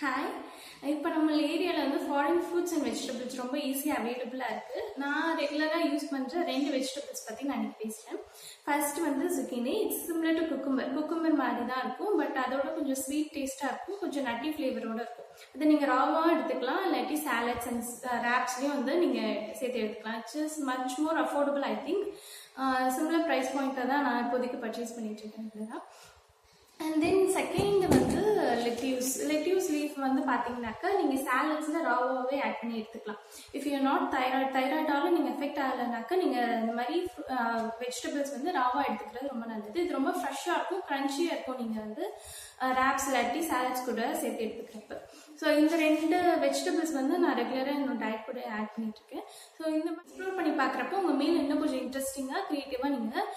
Hi. இப்போ நம்ம ஏரியாவில் வந்து ஃபாரின் ஃப்ரூட்ஸ் அண்ட் வெஜிடபிள்ஸ் ரொம்ப ஈஸியாக அவைலபிளாக இருக்குது. நான் ரெகுலராக யூஸ் பண்ணுற 2 வெஜிடபிள்ஸ் பற்றி நான் இன்றைக்கி பேசுகிறேன். ஃபர்ஸ்ட் வந்து zucchini. It's similar to cucumber மாதிரி தான் இருக்கும். பட் அதோட கொஞ்சம் ஸ்வீட் டேஸ்ட்டாக இருக்கும், கொஞ்சம் நட்டி ஃப்ளேவரோடு இருக்கும். அதை நீங்கள் ராவாக எடுத்துக்கலாம், இல்லாட்டி சாலட்ஸ் அண்ட் ரேப்ஸ்லேயும் வந்து நீங்கள் சேர்த்து எடுத்துக்கலாம். It's is much more affordable. I think similar price பாயிண்ட்டில் தான் நான் இப்போதைக்கு பர்ச்சேஸ் பண்ணிட்டு இருக்கேன். இதுதான். அண்ட் தென் செகண்ட் வந்து லெட்யூஸ் லீஃப் வந்து பார்த்தீங்கன்னாக்கா நீங்கள் சாலட்ஸில் ராவாகவே ஆட் பண்ணி எடுத்துக்கலாம். இஃப் யூ நாட் தைராய்டாலும் நீங்கள் எஃபெக்ட் ஆகலைனாக்கா நீங்கள் இந்த மாதிரி வெஜிடபிள்ஸ் வந்து ராவாக எடுத்துக்கிறது ரொம்ப நல்லது. இது ரொம்ப ஃப்ரெஷ்ஷாக இருக்கும், க்ரன்ச்சியாக இருக்கும். நீங்கள் வந்து ரேப்ஸ் இல்லாட்டி சாலட்ஸ் கூட சேர்த்து எடுத்துக்கிறப்ப. ஸோ இந்த 2 வெஜிடபிள்ஸ் வந்து நான் ரெகுலராக என்னோட டயட் கூட ஆட் பண்ணிட்டுருக்கேன். ஸோ இந்த எக்ஸ்ப்ளோர் பண்ணி பார்க்குறப்போ உங்கள் மீல் இன்னும் கொஞ்சம் இன்ட்ரெஸ்டிங்காக க்ரியேட்டிவாக நீங்கள்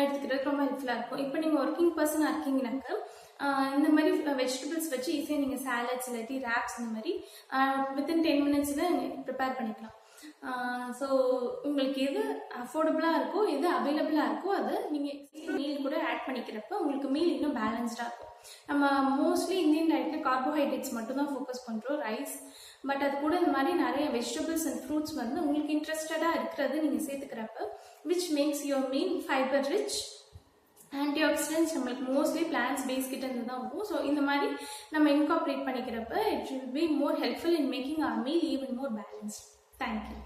எடுத்துக்கிறது ரொம்ப ஹெல்ப்ஃபுல்லாக இருக்கும். இப்போ நீங்கள் ஒர்க்கிங் பர்சனாக இருக்கீங்கன்னாக்கா இந்த மாதிரி வெஜிடபிள்ஸ் வச்சு ஈஸியாக நீங்கள் சாலட்ஸ் இல்லாட்டி ரேப்ஸ் இந்த மாதிரி வித்தின் 10 மினிட்ஸில் ப்ரிப்பேர் பண்ணிக்கலாம். ஸோ உங்களுக்கு எது அஃபோர்டபுளாக இருக்கோ, எது அவைலபிளாக இருக்கோ அதை நீங்கள் மீல் கூட ஆட் பண்ணிக்கிறப்ப உங்களுக்கு மீல் இன்னும் பேலன்ஸ்டாக இருக்கும். நம்ம மோஸ்ட்லி இந்தியன் டயட்டில் கார்போஹைட்ரேட்ஸ் மட்டும் தான் ஃபோக்கஸ் பண்ணுறோம், ரைஸ். பட் அது கூட இந்த மாதிரி நிறைய வெஜிடபிள்ஸ் அண்ட் ஃப்ரூட்ஸ் வந்து உங்களுக்கு இன்ட்ரெஸ்டடாக இருக்கிறது நீங்கள் சேர்த்துக்கிறப்ப which makes your meal fibre rich. Antioxidants நம்மளுக்கு மோஸ்ட்லி பிளான்ஸ் பேஸ் கிட்ட இருந்து தான் வரும். ஸோ இந்த மாதிரி நம்ம இன்கார்பரேட் பண்ணிக்கிறப்ப it will be more helpful in making our meal even more balanced. Thank you.